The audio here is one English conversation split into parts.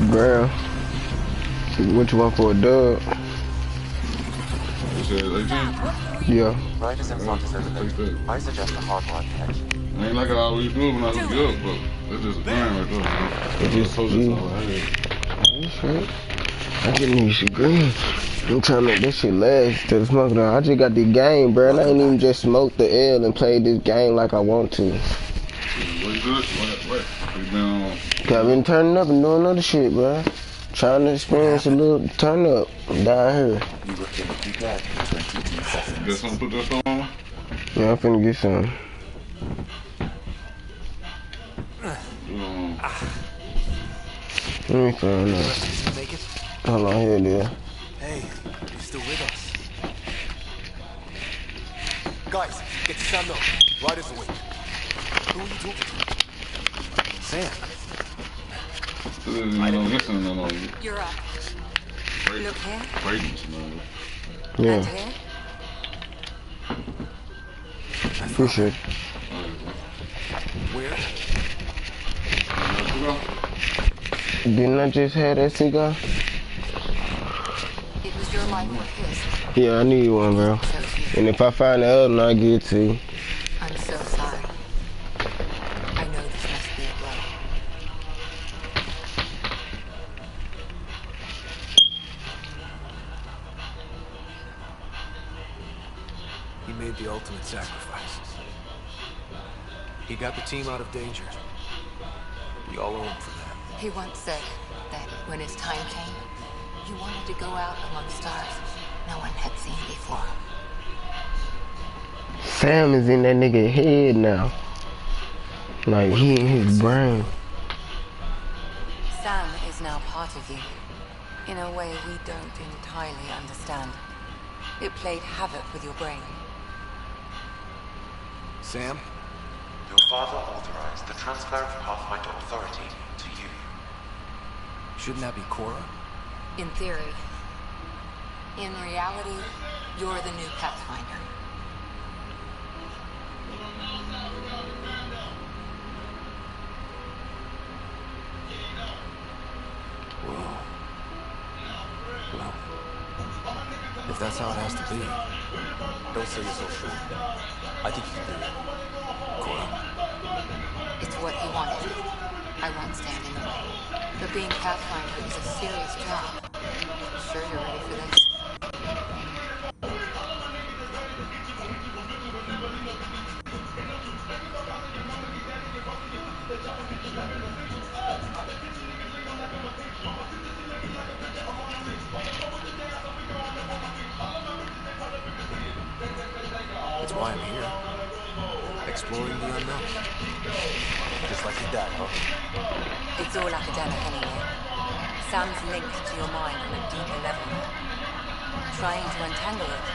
Bro. What you want for a dub? Yeah. Riders in front is overloaded. I suggest a hardwired connection. Ain't like I always do when I hook you up, but that's just a plan right there, man. It's just you. That's right. I just need some green. I'm trying to make this shit last to the smoke down. I just got the game, bro. And I ain't even just smoked the L and played this game like I want to. I've been turning up and doing other shit, bro. Trying to experience a little turn up down here. You were going to be dead in 22 seconds. Got something to put that on? Yeah, I'm finna get some. Let me find out. Hold on, here it is. Hey, you still with us? Guys, get to stand up. Riders away. Who are you talking to? Sam. You're up. Look here. Yeah. And here. Appreciate it. Where? Didn't I just have that cigar? It was your life or his. Yeah, I need one, bro. And if I find the other one, I'll give it to you. I'm so sorry. I know this must be a blow. He made the ultimate sacrifice. He got the team out of danger. We all owe him for that. He once said that when his time came, he wanted to go out among stars no one had seen before. Sam is in that nigga head now. Like, he in his brain. Sam is now part of you, in a way we don't entirely understand. It played havoc with your brain. Sam? Your father authorized the transfer of Pathfinder authority to you. Shouldn't that be Cora? In theory. In reality, you're the new Pathfinder. Whoa. Well, if that's how it has to be. Don't say you're so sure. I think you can do it. Cora. It's what he wanted. I won't stand in the way. But being Pathfinder is a serious job. Sure you're ready for this? That's why I'm here. Exploring the unknown. Just like your dad, huh? It's all academic anyway. Sam's linked to your mind on a deeper level. Trying to untangle it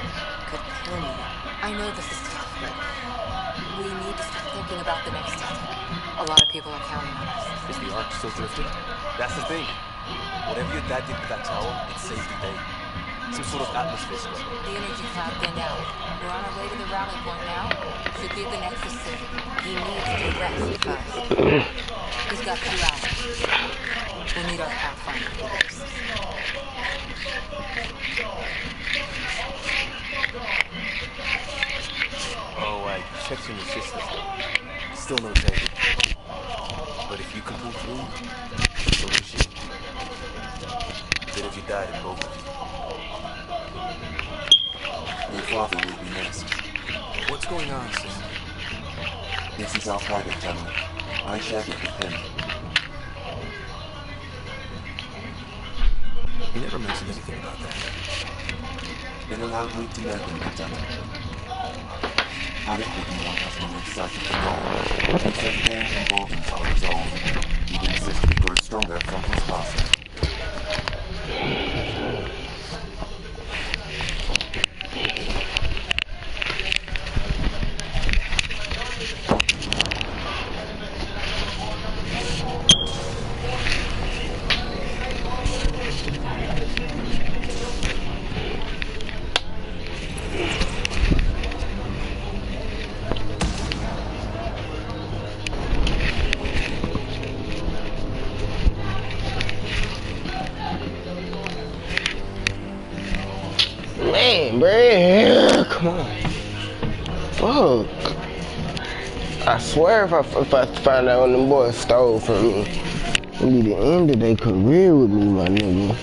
could kill me. I know this is tough, but we need to start thinking about the next step. A lot of people are counting on us. Is the arc still drifting? That's the thing. Whatever your dad did with that tower, it saved the day. Some sort of atmosphere split. The energy cloud thinned out. We're on our way to the rally point now. Should be at the Nexus soon. He needs to rest first. He's got 2 hours. We'll need our Pathfinder force. Oh, I checked in your system. Still no take. But if you can pull through, so can she. Then if you died in both of you. Your father will be missed. What's going on, Sam? This is our private tunnel. I shared it with him. He never mentioned anything about that. It allowed me to know him had done it. Alec didn't want us on this side of the goal. He said pain and borders are resolved. He'd insist we grow stronger from his passing. Damn, bruh. Come on. Fuck. I swear if I find out when them boys stole from me, it'll be the end of their career with me, my nigga.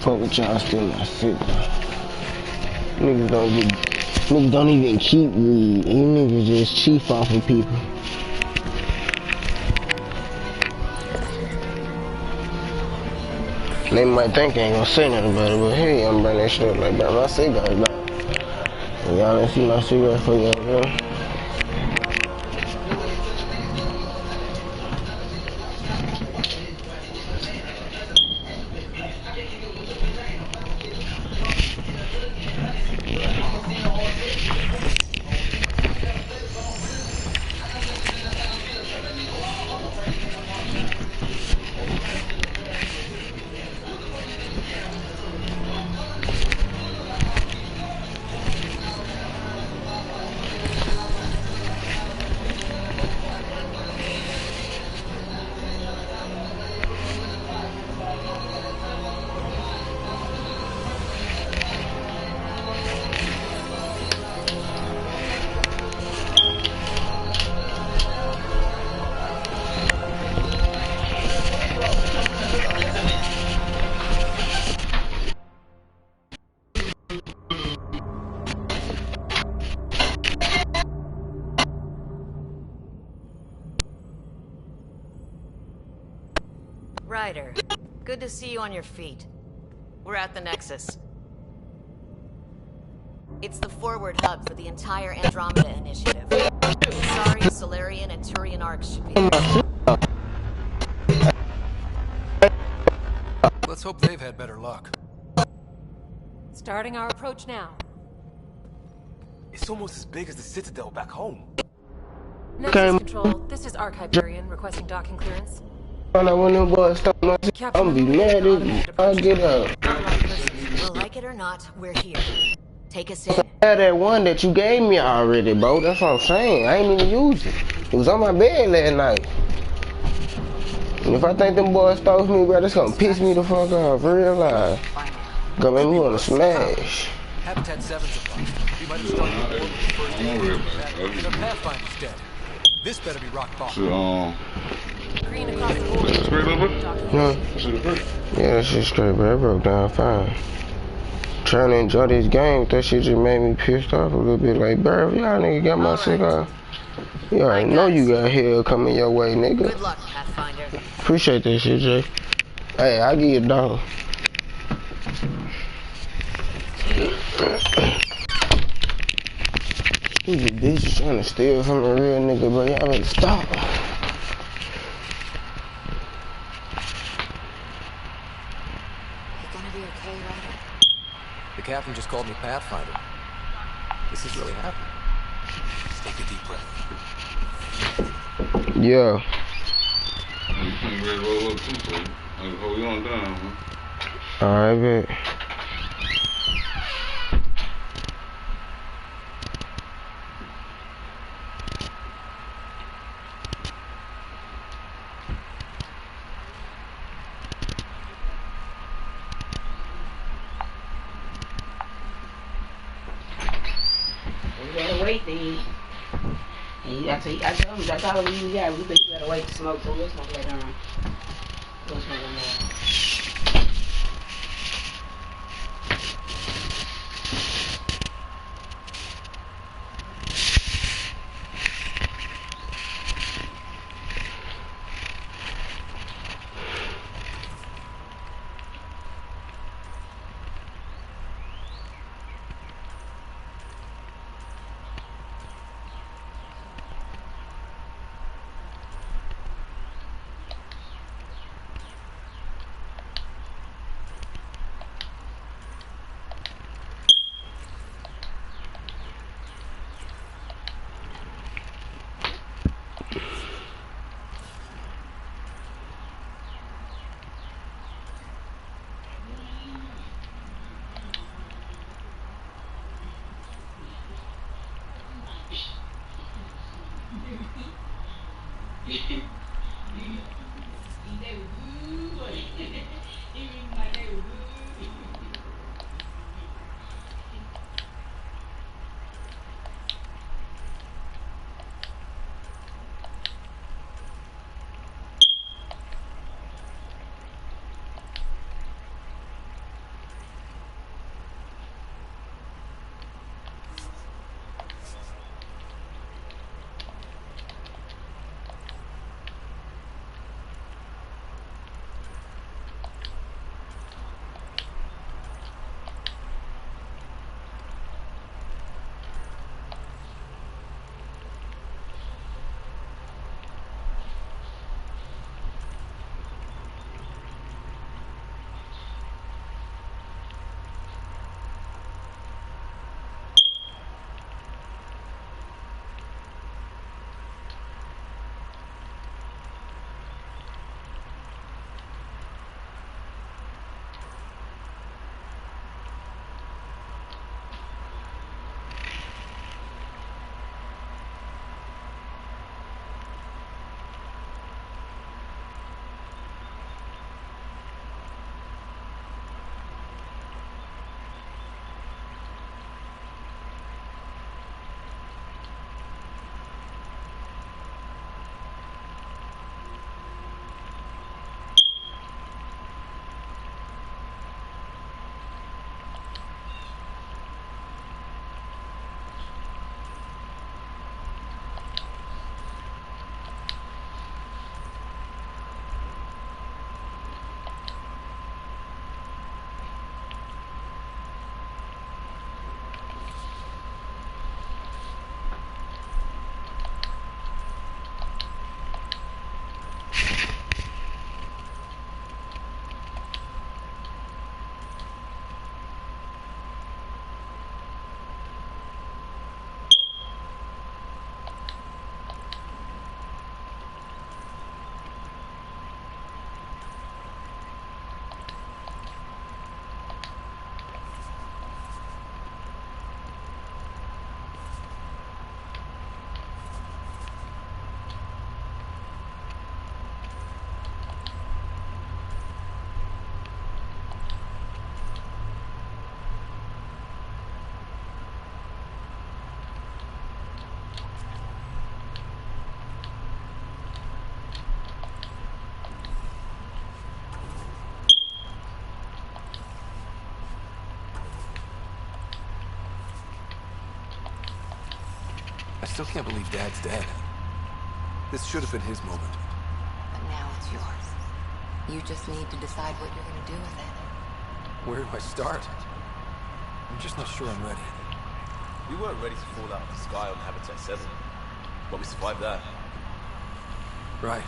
Fuck with y'all stealing my shit. Niggas don't even keep weed. You niggas just chief off of people. They might think I ain't gonna say nothing about it, but hey, I'm bringing that shit up like, bro, my cigar's done. Y'all didn't see my cigarette for y'all, bro. Ryder, good to see you on your feet. We're at the Nexus. It's the forward hub for the entire Andromeda initiative. Sorry, Solarian and Turian arcs should be there. Let's hope they've had better luck. Starting our approach now. It's almost as big as the Citadel back home. Nexus Control, this is Arc Hyperion requesting docking clearance. When them boys stop my shit, I'm gonna be mad as I'll get up. Well, like it or not, we're here. Take us in. I had that one that you gave me already, bro. That's what I'm saying. I ain't even use it. It was on my bed last night. And if I think them boys stole from me, bro, that's gonna piss me the fuck off. Real life. Gonna make me wanna smash. Habitat 7's above. We might have struggled with the first aid and our Pathfinder's dead. This better be rock bottom. Green across the board. Straight over? No. Should have Yeah, that shit straight, bro. It broke down fine. Trying to enjoy this game, that shit just made me pissed off a little bit. Like, bro, if y'all nigga got my cigar, you already know you got hell coming your way, nigga. Good luck, Pathfinder. Appreciate that shit, Jay. Hey, I'll give you a dollar. Stupid bitch trying to steal from a real nigga, bro. Y'all better stop. The captain just called me Pathfinder. This is really happening. Just take a deep breath. Yeah. You can't really roll up too, so I'll hold you on down, man. Alright, bet. Wait, then. And I told him, I told him you better wait to smoke, so we'll smoke later on. We'll smoke later on. still can't believe Dad's dead. This should have been his moment. But now it's yours. You just need to decide what you're going to do with it. Where do I start? I'm just not sure I'm ready. We weren't ready to fall out of the sky on Habitat 7, but we survived that. Right.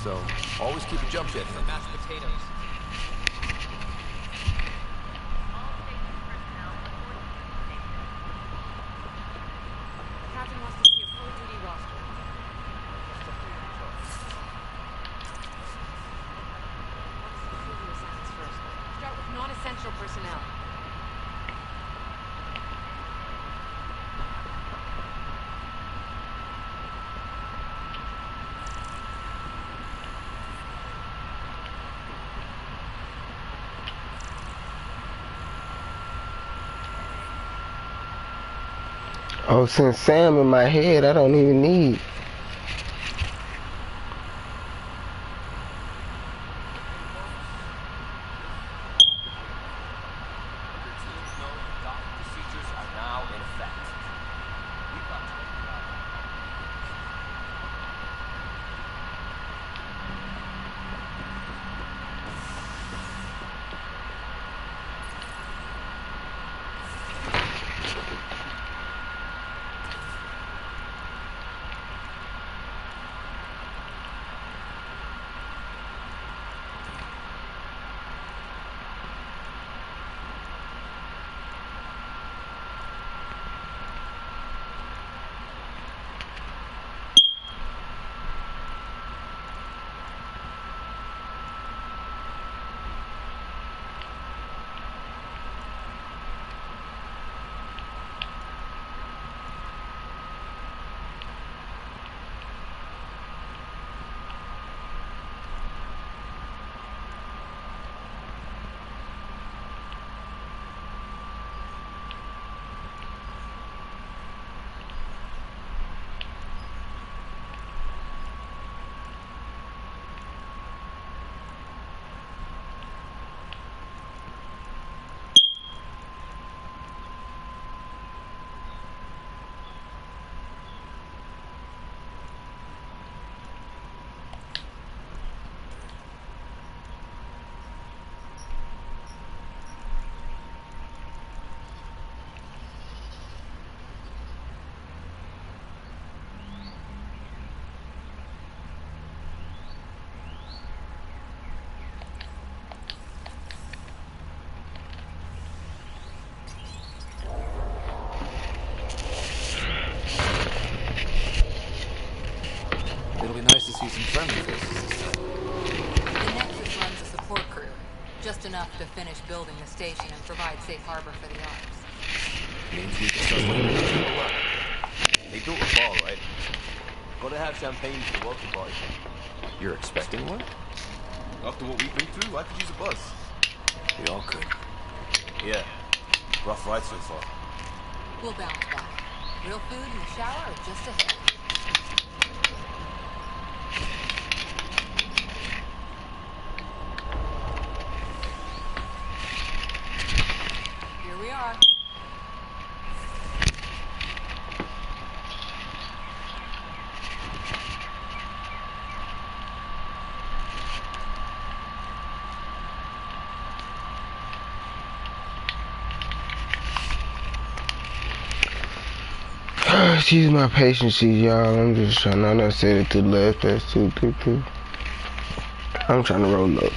So, always keep a jump jet handy. Mashed potatoes. Captain wants to see a full-duty roster. Start with non-essential personnel. Oh, since Sam in my head, I don't even need. Procedures are now in effect. It'll be nice to see some friendly faces this time. The Nexus runs a support crew. Just enough to finish building the station and provide safe harbor for the arms. Means we can start looking at people up. They built a bar, right? Gotta have champagne for the welcome party. You're expecting one? After what we've been through, I could use a buzz. We all could. Yeah. Rough ride so far. We'll bounce back. Real food in the shower or just ahead. Here we are. Excuse my patience, y'all. I'm just trying. I done said it to the left. That's 2, 3, 2. I'm trying to roll up.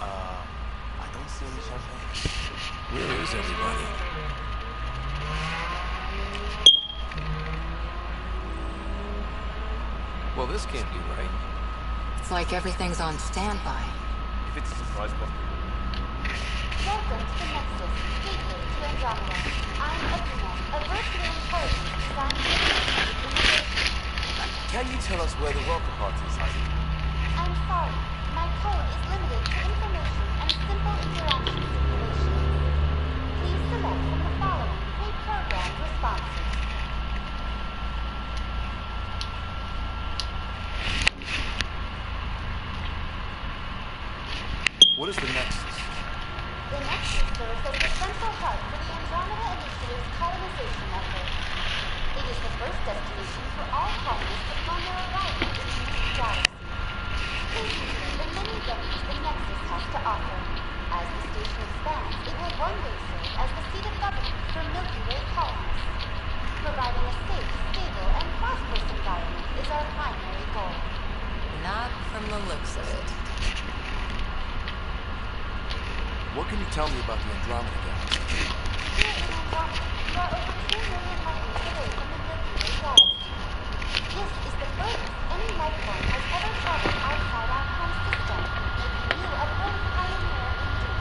I don't see any champagne. Where is everybody? Well, this can't be right. It's like everything's on standby. If it's a surprise party. Welcome to the Nexus, gateway to Andromeda. I'm Athena, a virtual intelligence designed to Can you tell us where the welcome party is hiding? I'm sorry, my code is limited to information and simple interaction simulations. Please select from the following pre-programmed responses. What is the Nexus? The Nexus serves as the central hub for the Andromeda Initiative's colonization effort. It is the first destination for all colonists upon their arrival in the new galaxy. Please enjoy the many wonders the Nexus has to offer. As the station expands, it will one day serve as the seat of government for Milky Way colonists. Providing a safe, stable, and prosperous environment is our primary goal. Not from the looks of it. What can you tell me about the Andromeda galaxy? Here in Andromeda, we are over 2 million light-years away from the Milky Way galaxy. This is the furthest any life form has ever traveled outside our home system, making you a brave pioneer indeed.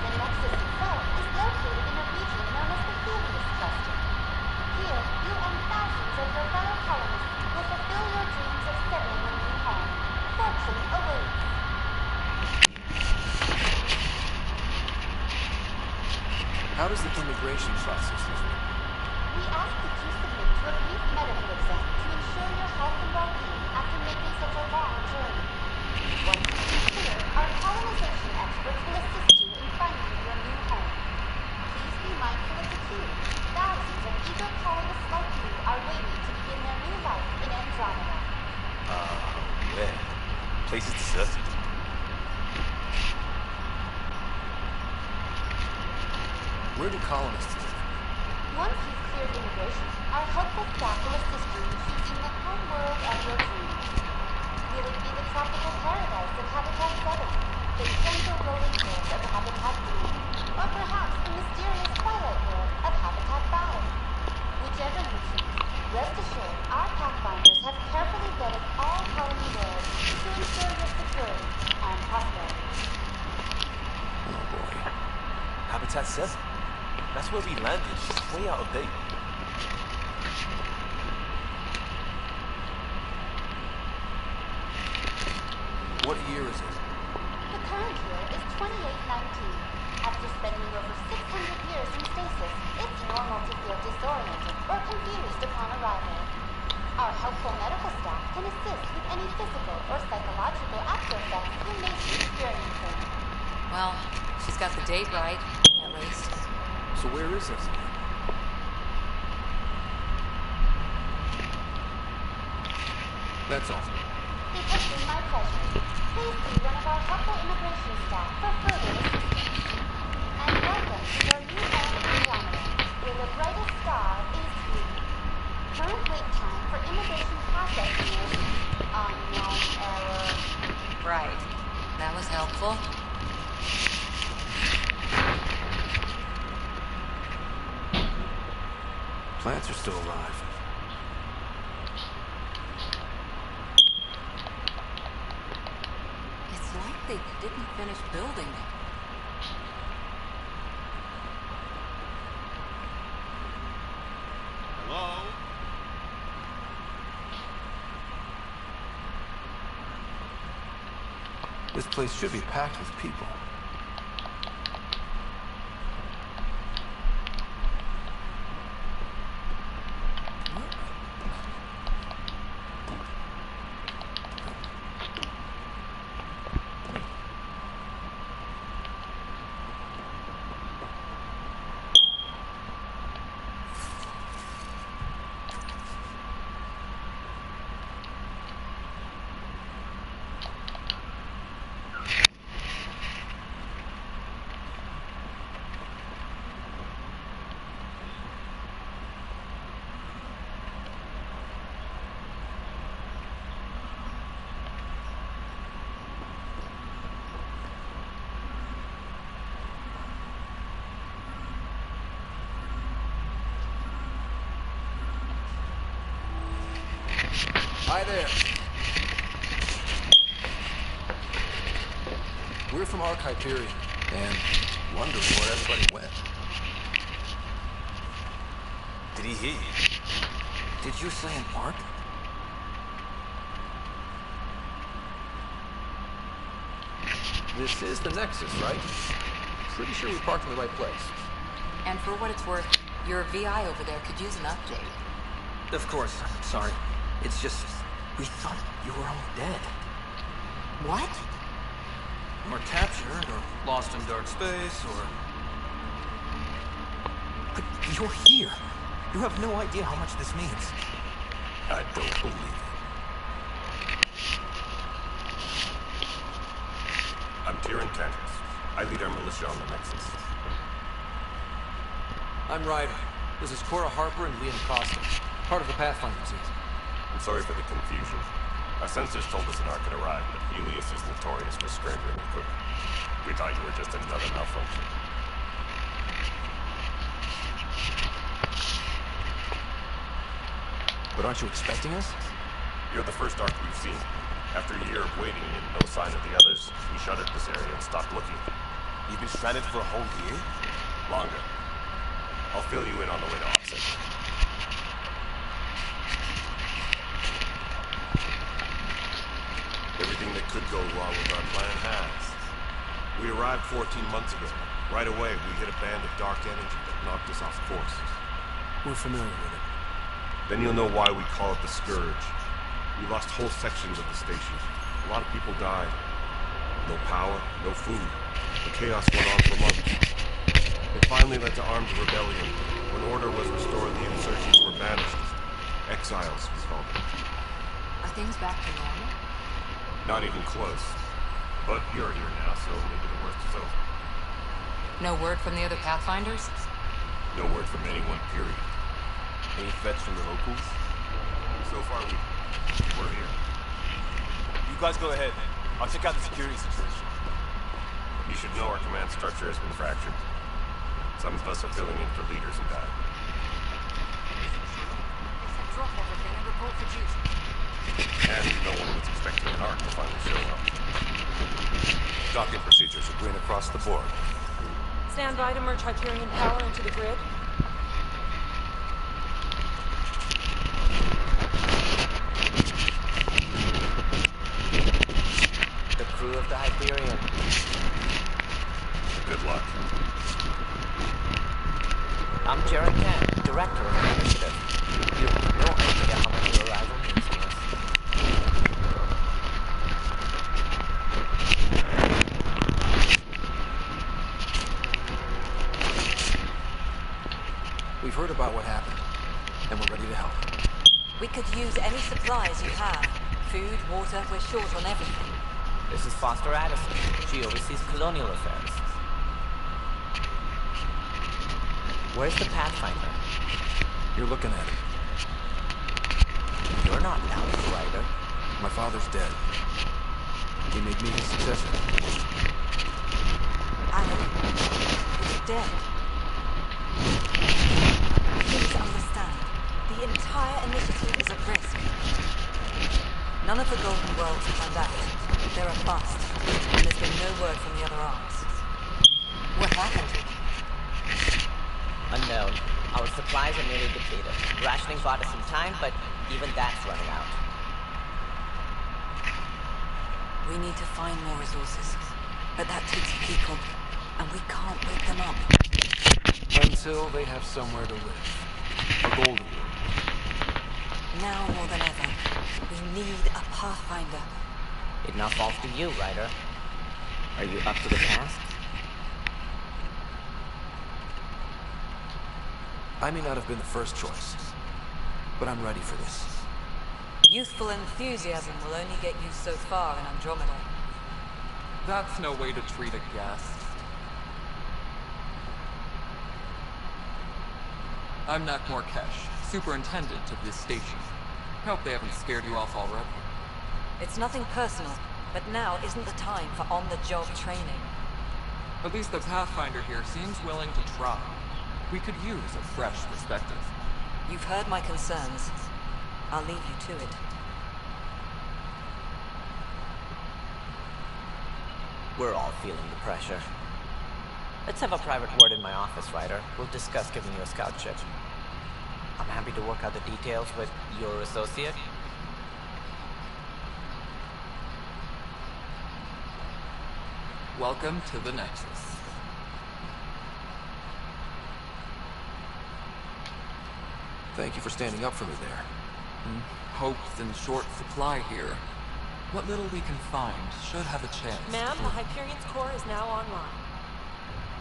The Nexus itself is located in a region known as the Helios Cluster. Here, you and thousands of your fellow colonists will fulfill your dreams of settling a new home. Fortune awaits. How does the immigration process work? We ask that you submit to a brief medical exam to ensure your health and well-being after making such a long journey. Once you've been cleared, our colonization experts will assist you in finding your new home. Please be mindful of the queue. Thousands of eager colonists like you are waiting to begin their new life in Andromeda. Man. Place is deserted. Where do colonists live? Once you've cleared immigration, our helpful staff will assist you in choosing the home world of your dreams. Will it be the tropical paradise of Habitat 7, the gentle rolling hills of Habitat 3, or perhaps the mysterious twilight world of Habitat 5? Whichever you choose, rest assured our Pathfinders have carefully vetted all colony worlds to ensure your security and prosperity. Oh boy. Habitat 7? That's where we landed. It's way out of date. What year is it? The current year is 2819. After spending over 600 years in stasis, it's normal to feel disoriented or confused upon arrival. Our helpful medical staff can assist with any physical or psychological after effects you may be experiencing. Well, she's got the date right, at least. So where is it? That's all. It has been my pleasure. Please see one of our helpful immigration staff for further assistance. And welcome to your new home in Andromeda, where the brightest star is you. Current wait time for immigration processing is unknown error. Right. That was helpful. Plants are still alive. It's like they didn't finish building it. Hello? This place should be packed with people. Hi there. We're from Hyperion, and wondering where everybody went. Did he hear you? Did you say an arc? This is the Nexus, right? Pretty sure we parked in the right place. And for what it's worth, your VI over there could use an update. Of course. Sorry. It's just, we thought you were all dead. What? Or captured, or lost in dark space, or... But you're here. You have no idea how much this means. I don't believe it. I'm Tyrion Cantus. I lead our militia on the Nexus. I'm Ryder. This is Cora Harper and Liam Costa, part of the Pathfinder team. I'm sorry for the confusion. Our sensors told us an arc had arrived, but Helios is notorious for scrambling equipment. We thought you were just another malfunction. But aren't you expecting us? You're the first arc we've seen. After a year of waiting and no sign of the others, we shuttered this area and stopped looking. You've been stranded for a whole year? Longer. I'll fill you in on the way to offset. Everything that could go wrong with our plan has. We arrived 14 months ago. Right away, we hit a band of dark energy that knocked us off course. We're familiar with it. Then you'll know why we call it the Scourge. We lost whole sections of the station. A lot of people died. No power, no food. The chaos went on for months. It finally led to armed rebellion. When order was restored, the insurgents were banished. Exiles, we called them. Are things back to normal? Not even close. But you're here now, so maybe the worst is over. No word from the other Pathfinders? No word from anyone, period. Any threats from the locals? So far, we're here. You guys go ahead. I'll check out the security situation. You should know our command structure has been fractured. Some of us are filling in for leaders who died. Drop everything and report for duty. And no one was expecting an arc to finally show up. Docking procedures are green across the board. Stand by to merge Hyperion power into the grid. The crew of the Hyperion. Good luck. I'm Jerry Kent, director of the initiative. You have no idea how much your arrival means to us. We've heard about what happened, and we're ready to help. We could use any supplies you have. Food, water, we're short on everything. This is Foster Addison. She oversees colonial affairs. Where's the Pathfinder? You're looking at it. You're not Alex Ryder. My father's dead. He made me his successor. Alan is dead. Please understand, the entire initiative is at risk. None of the Golden Worlds found out. They're a bust, and there's been no word from the other arms. What happened? Unknown. Our supplies are nearly depleted. Rationing bought us some time, but even that's running out. We need to find more resources, but that takes people, and we can't wake them up. Until they have somewhere to live. A golden world. Now more than ever, we need a Pathfinder. It now falls to you, Ryder. Are you up to the task? I may not have been the first choice, but I'm ready for this. Youthful enthusiasm will only get you so far in Andromeda. That's no way to treat a guest. I'm Nak Morkesh, superintendent of this station. Hope they haven't scared you off already. It's nothing personal, but now isn't the time for on-the-job training. At least the Pathfinder here seems willing to try. We could use a fresh perspective. You've heard my concerns. I'll leave you to it. We're all feeling the pressure. Let's have a private word in my office, Ryder. We'll discuss giving you a scout ship. I'm happy to work out the details with your associate. Welcome to the Nexus. Thank you for standing up for me there. Hope's in short supply here. What little we can find should have a chance. Ma'am, the Hyperion's core is now online.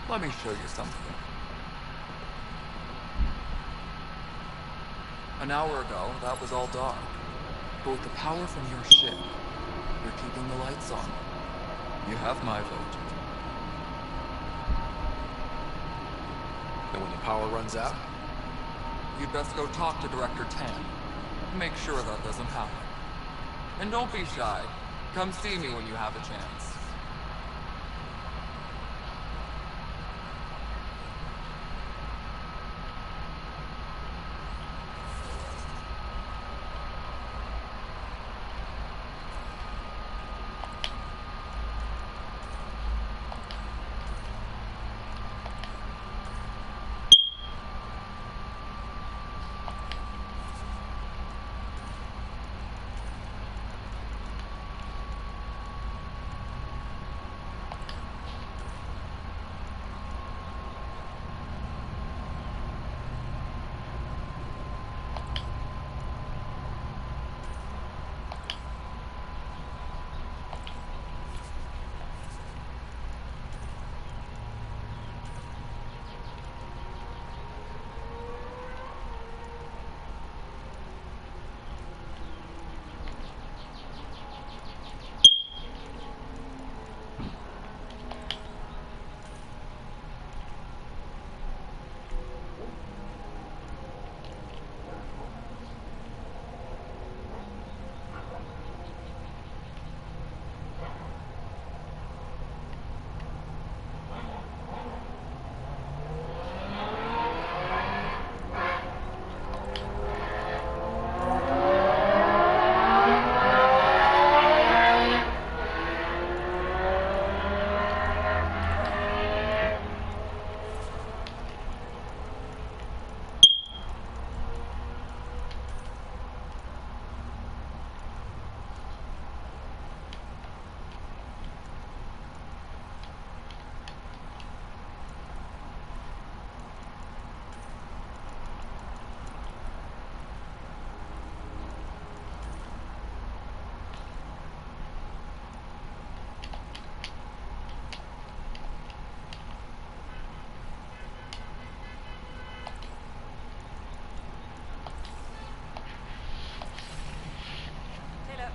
Let me show you something. An hour ago, that was all dark. But with the power from your ship, you're keeping the lights on. You have my vote. And when the power runs out? You'd best go talk to Director Tan. Make sure that doesn't happen. And don't be shy. Come see me when you have a chance.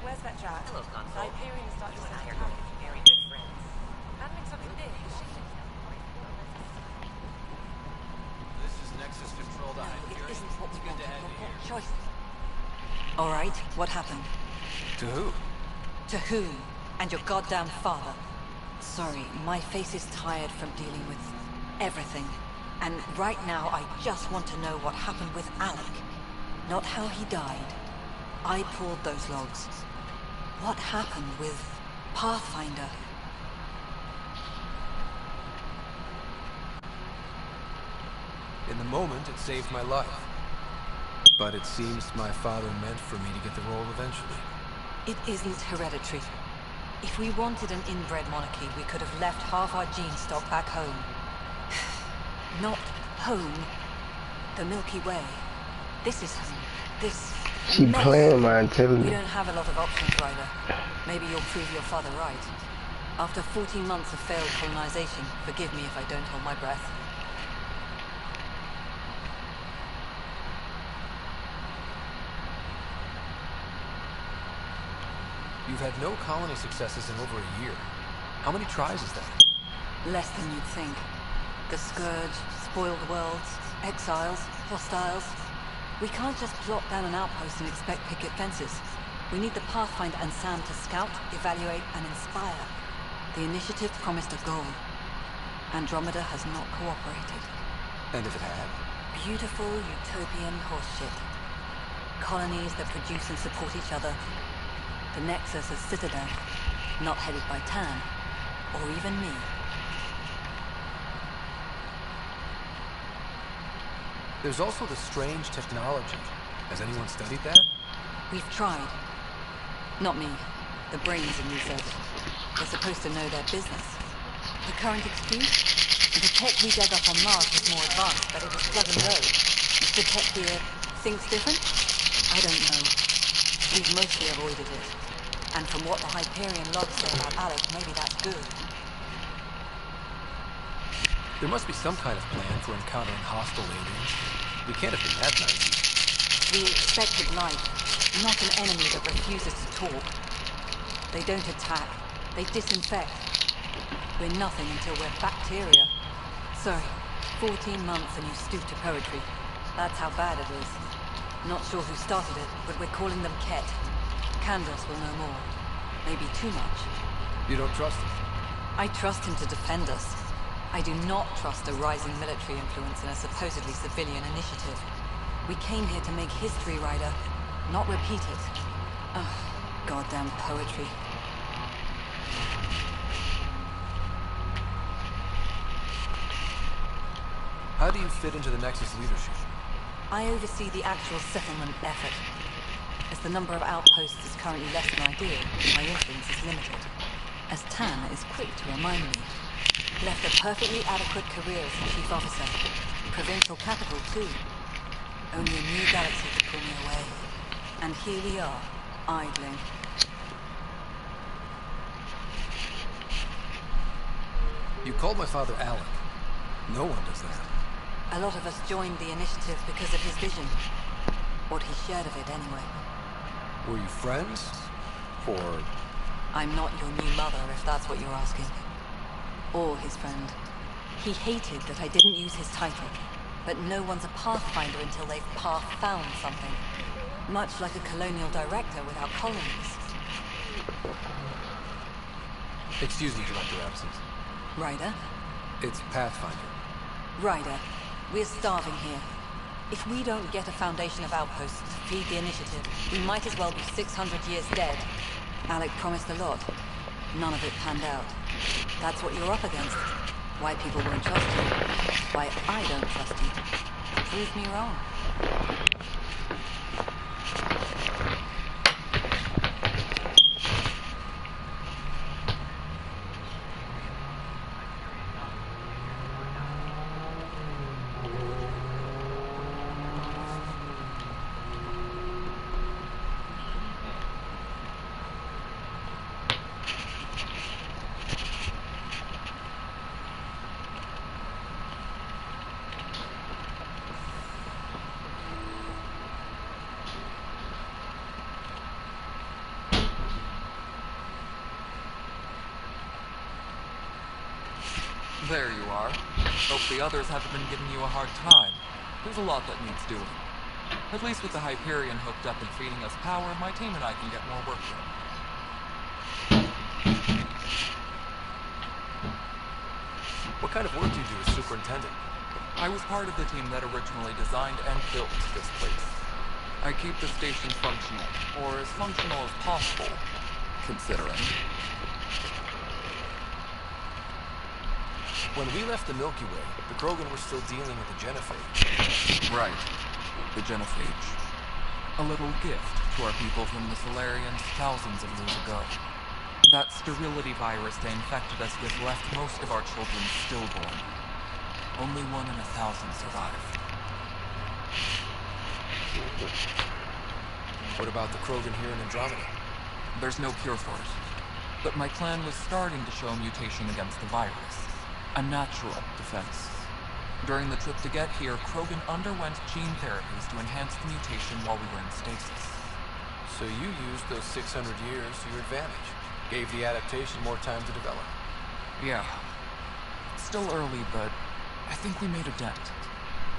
Where's that Jack? Hello, Console. Hyperion started You to and I are attack. going to be very good friends. Handling something big, is she? This is Nexus Control to No, it Hyperion. isn't what we It's good wanted. to have you here. Choice. All right, what happened? To who? To whom? And your goddamn father. Sorry, my face is tired from dealing with everything. And right now, I just want to know what happened with Alec. Not how he died. I pulled those logs. What happened with Pathfinder? In the moment, it saved my life. But it seems my father meant for me to get the role eventually. It isn't hereditary. If we wanted an inbred monarchy, we could have left half our gene stock back home. Not home. The Milky Way. This is home. This She mess. playing my We intelligence. don't have a lot of options, Ryder. Maybe you'll prove your father right. After 14 months of failed colonization, forgive me if I don't hold my breath. You've had no colony successes in over a year. How many tries is that? Less than you'd think. The Scourge, spoiled worlds, exiles, hostiles. We can't just plop down an outpost and expect picket fences. We need the Pathfinder and Sam to scout, evaluate, and inspire. The initiative promised a goal. Andromeda has not cooperated. And if it had? Beautiful utopian horseshit. Colonies that produce and support each other. The Nexus as Citadel, not headed by Tan, or even me. There's also the strange technology. Has anyone studied that? We've tried. Not me. The brains in research. They're supposed to know their business. The current excuse? The tech we dug up on Mars was more advanced, but it was plug and go. The tech here thinks different? I don't know. We've mostly avoided it. And from what the Hyperion logs say about Alec, maybe that's good. There must be some kind of plan for encountering hostile aliens. We can't have been that naive. We expected life, not an enemy that refuses to talk. They don't attack, they disinfect. We're nothing until we're bacteria. Sorry, 14 months and you stoop to poetry. That's how bad it is. Not sure who started it, but we're calling them Ket. Candace will know more. Maybe too much. You don't trust him? I trust him to defend us. I do not trust a rising military influence in a supposedly civilian initiative. We came here to make history, Ryder, not repeat it. Ugh, goddamn poetry. How do you fit into the Nexus leadership? I oversee the actual settlement effort. As the number of outposts is currently less than ideal, my influence is limited. As Tan is quick to remind me. Left a perfectly adequate career as a chief officer. Provincial capital, too. Only a new galaxy could pull me away. And here we are, idling. You called my father Alec. No one does that. A lot of us joined the initiative because of his vision. What he shared of it, anyway. Were you friends? Or... I'm not your new mother, if that's what you're asking. Or his friend. He hated that I didn't use his title. But no one's a pathfinder until they've path-found something. Much like a colonial director without colonies. Excuse me, Director Absent. Ryder? It's Pathfinder. Ryder, we're starving here. If we don't get a foundation of outposts to feed the initiative, we might as well be 600 years dead. Alec promised a lot. None of it panned out. That's what you're up against. Why people won't trust you. Why I don't trust you. Prove me wrong. There you are. Hope the others haven't been giving you a hard time. There's a lot that needs doing. At least with the Hyperion hooked up and feeding us power, my team and I can get more work done. What kind of work do you do as superintendent? I was part of the team that originally designed and built this place. I keep the station functional, or as functional as possible, considering. When we left the Milky Way, the Krogan were still dealing with the genophage. Right. The genophage. A little gift to our people from the Solarians thousands of years ago. That sterility virus they infected us with left most of our children stillborn. Only 1 in 1,000 survived. What about the Krogan here in Andromeda? There's no cure for it. But my clan was starting to show mutation against the virus. A natural defense. During the trip to get here, Krogan underwent gene therapies to enhance the mutation while we were in stasis. So you used those 600 years to your advantage. Gave the adaptation more time to develop. Yeah. Still early, but I think we made a dent.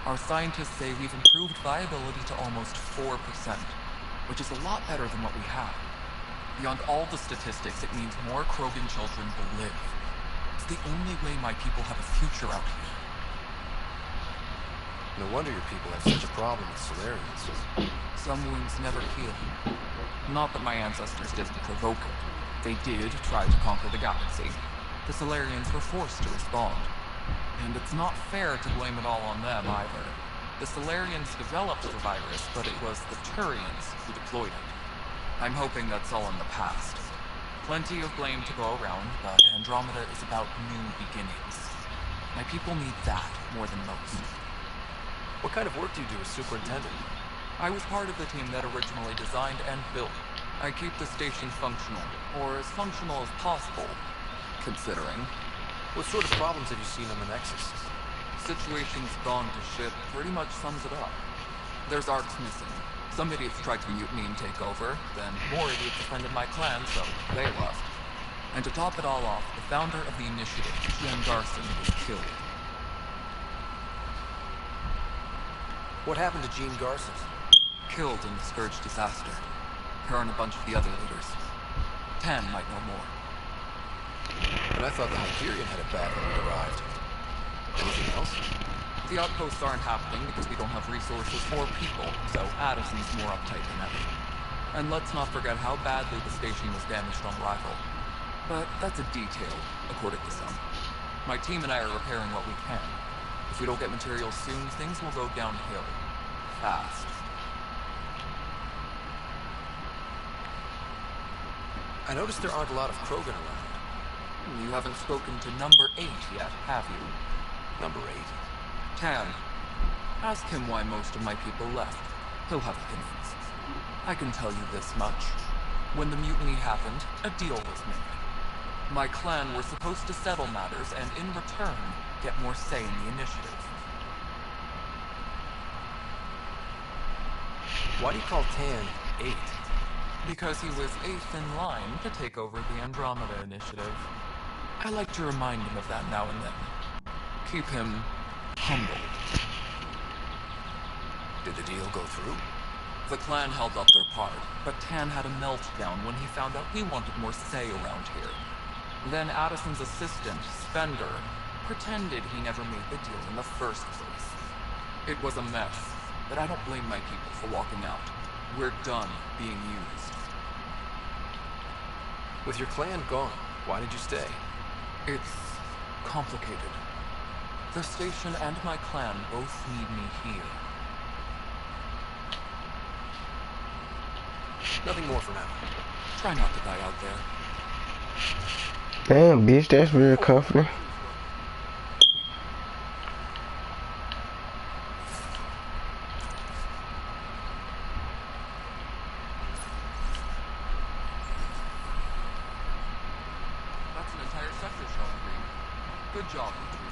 Our scientists say we've improved viability to almost 4%, which is a lot better than what we had. Beyond all the statistics, it means more Krogan children will live. It's the only way my people have a future out here. No wonder your people have such a problem with Solarians. Some wounds never heal. Not that my ancestors didn't provoke it. They did try to conquer the galaxy. The Solarians were forced to respond. And it's not fair to blame it all on them either. The Solarians developed the virus, but it was the Turians who deployed it. I'm hoping that's all in the past. Plenty of blame to go around, but Andromeda is about new beginnings. My people need that more than most. What kind of work do you do as superintendent? I was part of the team that originally designed and built I keep the station functional, or as functional as possible, considering. What sort of problems have you seen on the Nexus? Situation's gone to shit pretty much sums it up. There's arcs missing. Some idiots tried to mutiny and take over, then more idiots offended my clan, so they left. And to top it all off, the founder of the initiative, Jen Garson, was killed. What happened to Gene Garson? Killed in the Scourge disaster. Her and a bunch of the other leaders. Tan might know more. But I thought the Hyperion had it bad when we arrived. Anything else? The outposts aren't happening because we don't have resources or people, so Addison's more uptight than ever. And let's not forget how badly the station was damaged on arrival. But that's a detail, according to some. My team and I are repairing what we can. If we don't get materials soon, things will go downhill. Fast. I noticed there aren't a lot of Krogan around. You haven't spoken to number 8 yet, have you? Number 8? Tan. Ask him why most of my people left. He'll have opinions. I can tell you this much. When the mutiny happened, a deal was made. My clan were supposed to settle matters and, in return, get more say in the initiative. Why do you call Tan 8? Because he was 8th in line to take over the Andromeda initiative. I like to remind him of that now and then. Keep him humble. Did the deal go through? The clan held up their part, but Tan had a meltdown when he found out he wanted more say around here. Then Addison's assistant, Spender, pretended he never made the deal in the first place. It was a mess, but I don't blame my people for walking out. We're done being used. With your clan gone, why did you stay? It's complicated. The station and my clan both need me here. Nothing more for now. Try not to die out there. Damn, bitch, that's real comforting. That's an entire sector, Sean Green. Good job, you two.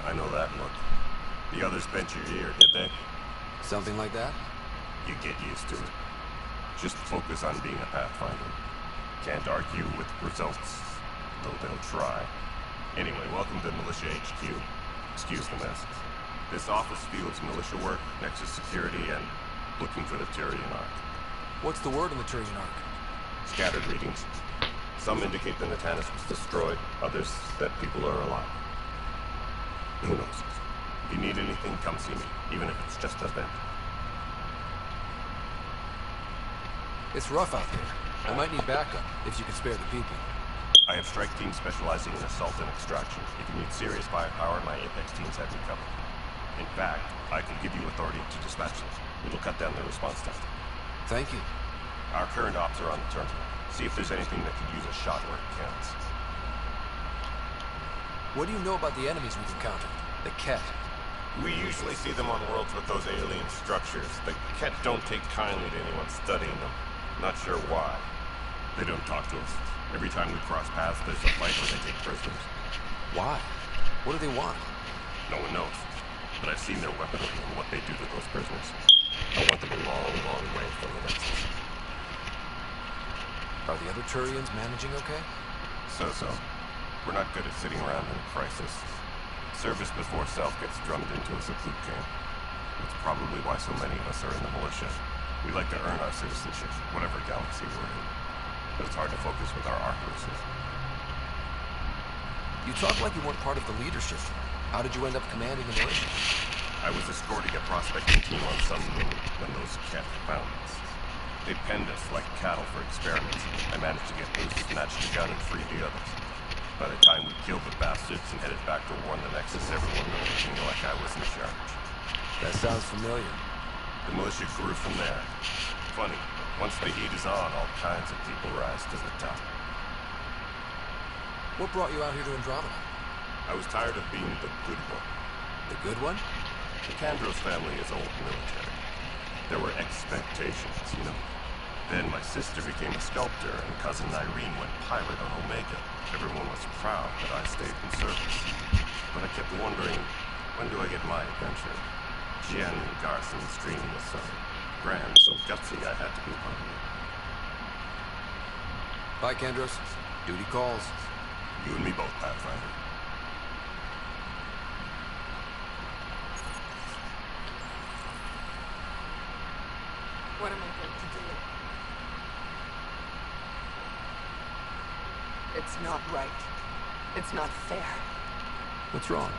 I know that look. The others bent your ear, did they? Something like that? You get used to it. Just focus on being a Pathfinder. Can't argue with results, though they'll try. Anyway, welcome to Militia HQ. Excuse the mess. This office fields militia work, Nexus security, and looking for the Turian Ark. What's the word on the Turian Ark? Scattered readings. Some indicate the Natanus was destroyed, others that people are alive. Who knows? If you need anything, come see me, even if it's just a vent. It's rough out there. I might need backup, if you can spare the people. I have strike teams specializing in assault and extraction. If you need serious firepower, my Apex teams have you covered. In fact, I can give you authority to dispatch them. It'll cut down their response time. Thank you. Our current ops are on the terminal. See if there's anything that could use a shot where it counts. What do you know about the enemies we've encountered? The Ket. We usually see them on worlds with those alien structures. The Ket don't take kindly to anyone studying them. Not sure why. They don't talk to us. Every time we cross paths, there's a fight where they take prisoners. Why? What do they want? No one knows. But I've seen their weaponry and what they do to those prisoners. I want them a long, long way from the Nexus. Are the other Turians managing okay? So-so. We're not good at sitting around in a crisis. Service before self gets drummed into us at boot camp. That's probably why so many of us are in the militia. We like to earn our citizenship, whatever galaxy we're in. But it's hard to focus with our archers. You talk like you weren't part of the leadership. How did you end up commanding the militia? I was escorting a prospecting team on some moon when those Ket found us. They penned us like cattle for experiments. I managed to get loose, snatched a gun, and free the others. By the time we killed the bastards and headed back to warn the Nexus, everyone looked at me like I was in charge. That sounds familiar. The militia grew from there. Funny, once the heat is on, all kinds of people rise to the top. What brought you out here to Andromeda? I was tired of being the good one. The good one? The Candros family is old military. There were expectations, you know. Then my sister became a sculptor, and cousin Irene went pilot on Omega. Everyone was proud that I stayed in service. But I kept wondering, when do I get my adventure? Jen Garson's dream was so grand, so gutsy, I had to be part of it. Bye, Kendros. Duty calls. You and me both, Pathfinder. What am I going to do? It's not right. It's not fair. What's wrong?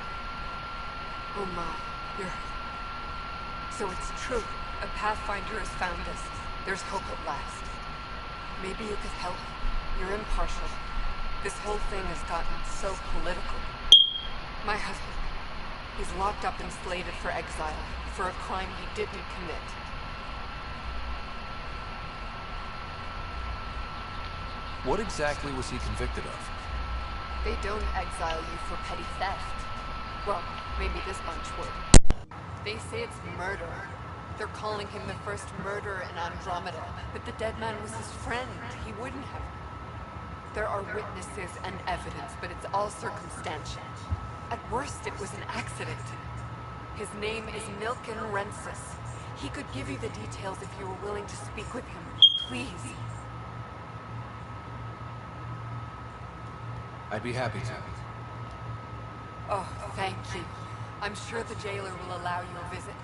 Oh my, you're... So it's true. A Pathfinder has found us. There's hope at last. Maybe you could help. You're impartial. This whole thing has gotten so political. My husband, he's locked up and slated for exile for a crime he didn't commit. What exactly was he convicted of? They don't exile you for petty theft. Well, maybe this bunch would. They say it's murder. They're calling him the first murderer in Andromeda, but the dead man was his friend. He wouldn't have. There are witnesses and evidence, but it's all circumstantial. At worst, it was an accident. His name is Milken Rensis. He could give you the details if you were willing to speak with him. Please. I'd be happy to. Oh, thank you. I'm sure the jailer will allow you a visit.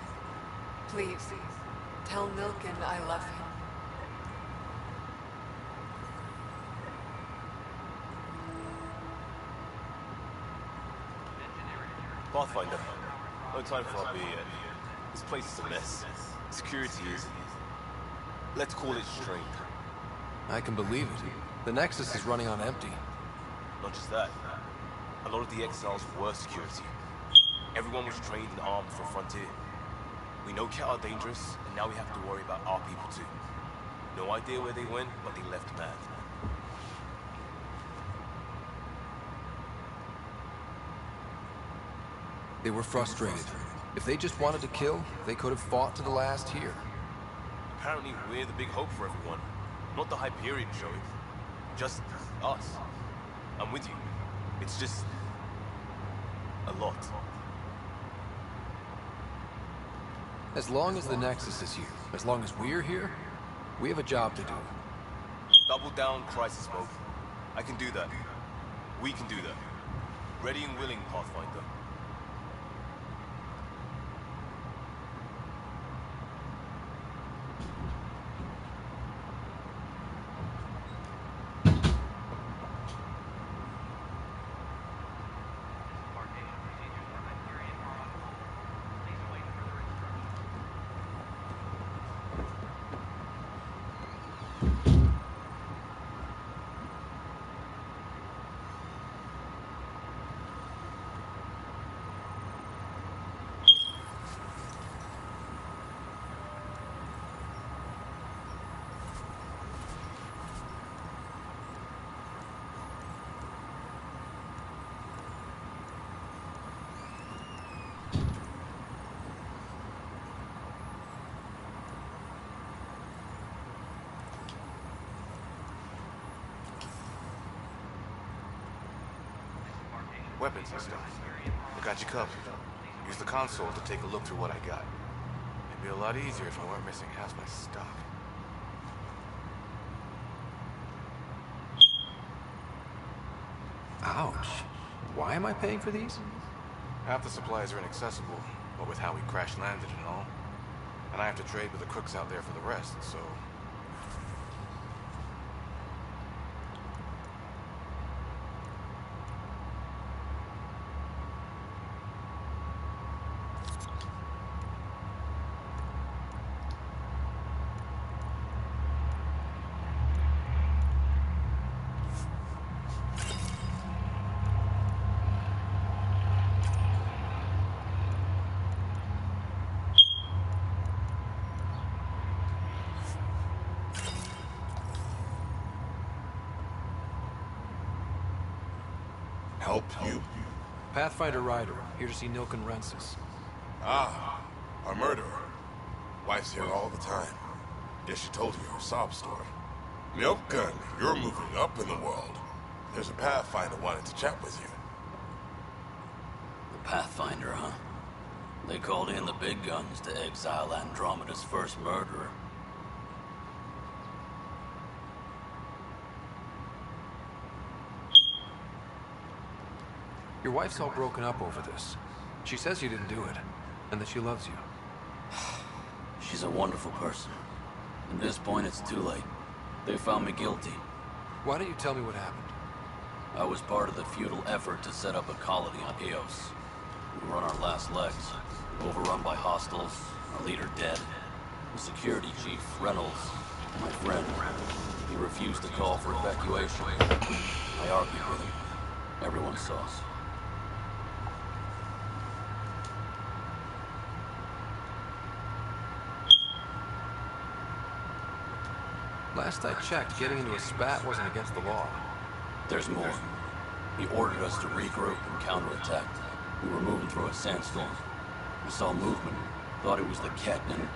Please, tell Milken I love him. Pathfinder, no time for our beer yet. This place is a mess. Security is... let's call it strained. I can believe it. The Nexus is running on empty. Not just that. A lot of the exiles were security. Everyone was trained and armed for Frontier. We know Cat are dangerous, and now we have to worry about our people too. No idea where they went, but they left mad. They were frustrated. If they just wanted to kill, they could have fought to the last here. Apparently we're the big hope for everyone. Not the Hyperion showing. Just us. I'm with you. It's just... a lot. As long as the Nexus is here, as long as we're here, we have a job to do. Double down crisis mode. I can do that. We can do that. Ready and willing, Pathfinder. Weapons and stuff. I got you covered. Use the console to take a look through what I got. It'd be a lot easier if I weren't missing half my stock. Ouch. Why am I paying for these? Half the supplies are inaccessible, what with how we crash-landed and all. And I have to trade with the crooks out there for the rest, so... Help you? Pathfinder Rider, here to see Nilken Rensis. Ah, our murderer. Wife's here all the time. Guess she told you her sob story. Nilken, you're moving up in the world. There's a Pathfinder wanting to chat with you. The Pathfinder, huh? They called in the big guns to exile Andromeda's first murderer. Your wife's all broken up over this. She says you didn't do it, and that she loves you. She's a wonderful person. At this point, it's too late. They found me guilty. Why don't you tell me what happened? I was part of the futile effort to set up a colony on Eos. We were on our last legs, overrun by hostiles, our leader dead. The security chief, Reynolds, my friend, he refused to call for evacuation. I argued with him. Everyone saw us. Last I checked, getting into a spat wasn't against the law. There's more. He ordered us to regroup and counterattack. We were moving through a sandstorm. I saw movement, thought it was the Ketman.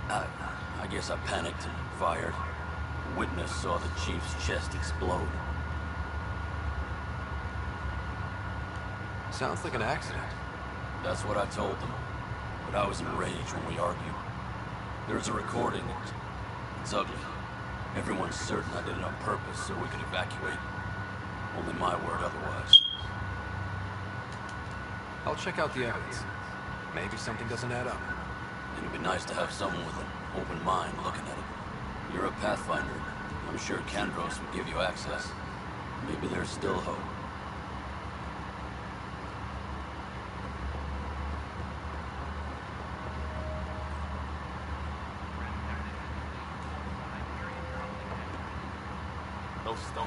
I guess I panicked and fired. A witness saw the chief's chest explode. Sounds like an accident. That's what I told them. But I was enraged when we argued. There's a recording. It's ugly. Everyone's certain I did it on purpose so we could evacuate. Only my word otherwise. I'll check out the evidence. Maybe something doesn't add up. It'd be nice to have someone with an open mind looking at it. You're a Pathfinder. I'm sure Kandros would give you access. Maybe there's still hope. No stone.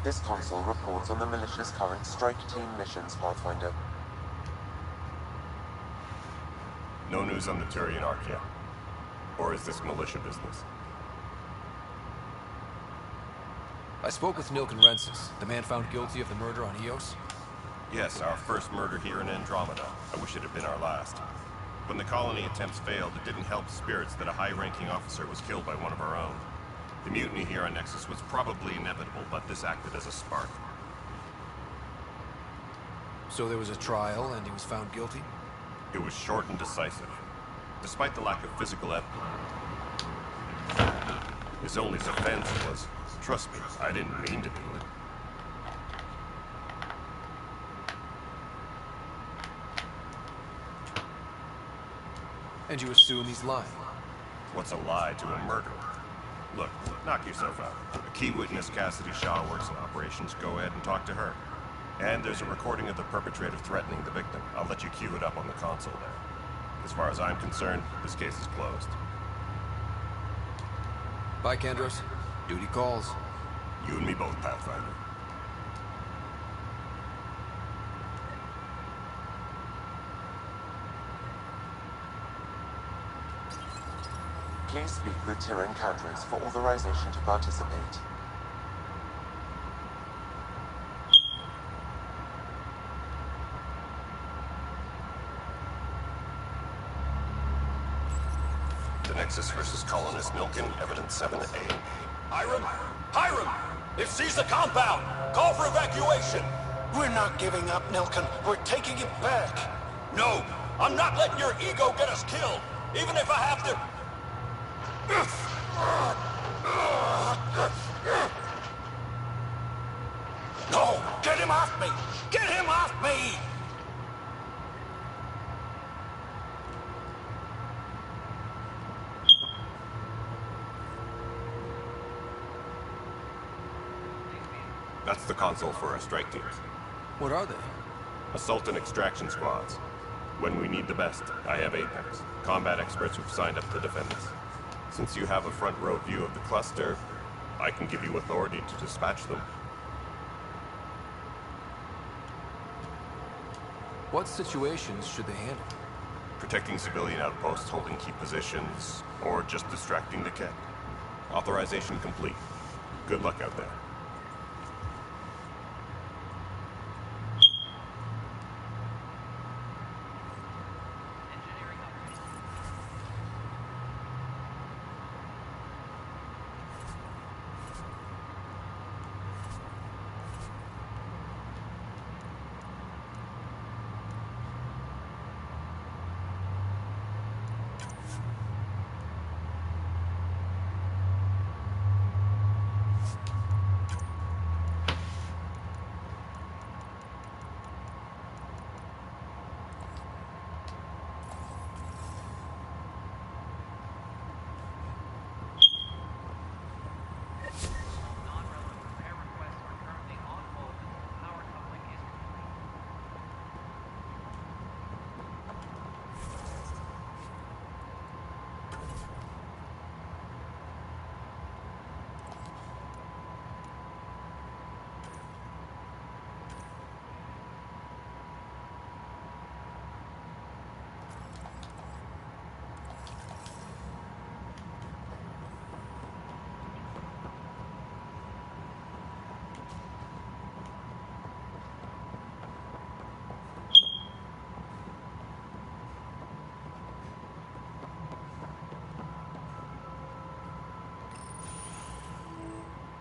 This console reports on the militia's current strike team missions, Pathfinder. No news on the Turian Ark yet? Or is this militia business? I spoke with Nilken Rensis, the man found guilty of the murder on Eos. Yes, our first murder here in Andromeda. I wish it had been our last. When the colony attempts failed, it didn't help spirits that a high-ranking officer was killed by one of our own. The mutiny here on Nexus was probably inevitable, but this acted as a spark. So there was a trial, and he was found guilty? It was short and decisive. Despite the lack of physical evidence, his only defense was, trust me, I didn't mean to do it. And you assume he's lying? What's a lie to a murderer? Look, knock yourself out. A key witness, Cassidy Shaw, works in operations. Go ahead and talk to her. And there's a recording of the perpetrator threatening the victim. I'll let you cue it up on the console there. As far as I'm concerned, this case is closed. Bye, Kandros. Duty calls. You and me both, Pathfinder. Please speak with Tyrion Kandros for authorization to participate. Nexus versus Colonist Milken, Evidence 7A. Hiram! Hiram! They've seized the compound! Call for evacuation! We're not giving up, Milken. We're taking it back. No! I'm not letting your ego get us killed! Even if I have to... No! Get him off me! Get him off me! That's the console for our strike teams. What are they? Assault and extraction squads. When we need the best, I have Apex. Combat experts who've signed up to defend us. Since you have a front row view of the cluster, I can give you authority to dispatch them. What situations should they handle? Protecting civilian outposts, holding key positions, or just distracting the Kett. Authorization complete. Good luck out there.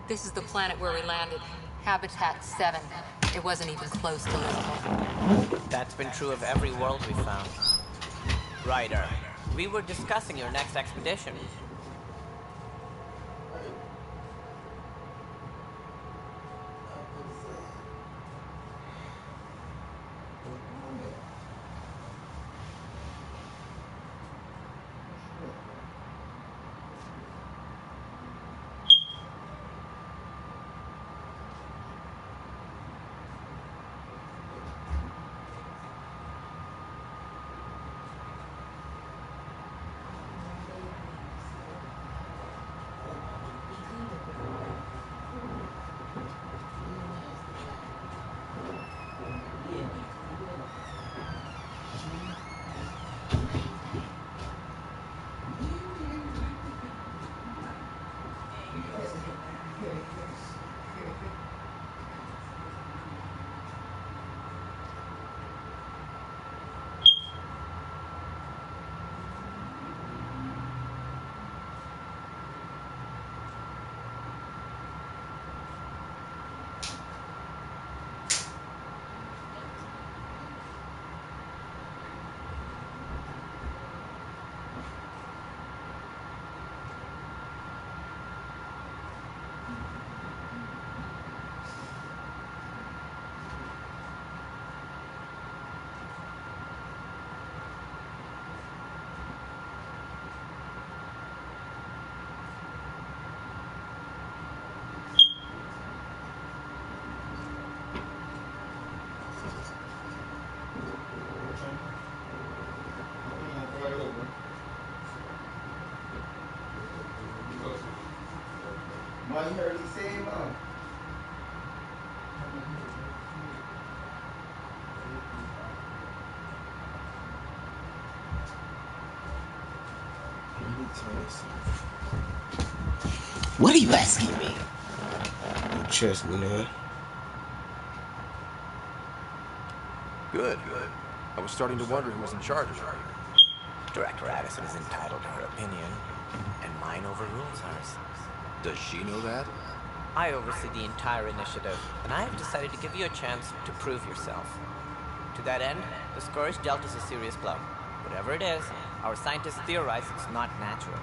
This is the planet where we landed. Habitat 7. It wasn't even close to livable. That's been true of every world we found. Ryder, we were discussing your next expedition. Why you heard he say, Mom? What are you asking me? You trust me, man. Good. I was starting to wonder who was in charge of it. Director Addison is entitled to her opinion. And mine overrules hers. Does she know that? I oversee the entire initiative, and I have decided to give you a chance to prove yourself. To that end, the Scourge dealt us a serious blow. Whatever it is, our scientists theorize it's not natural.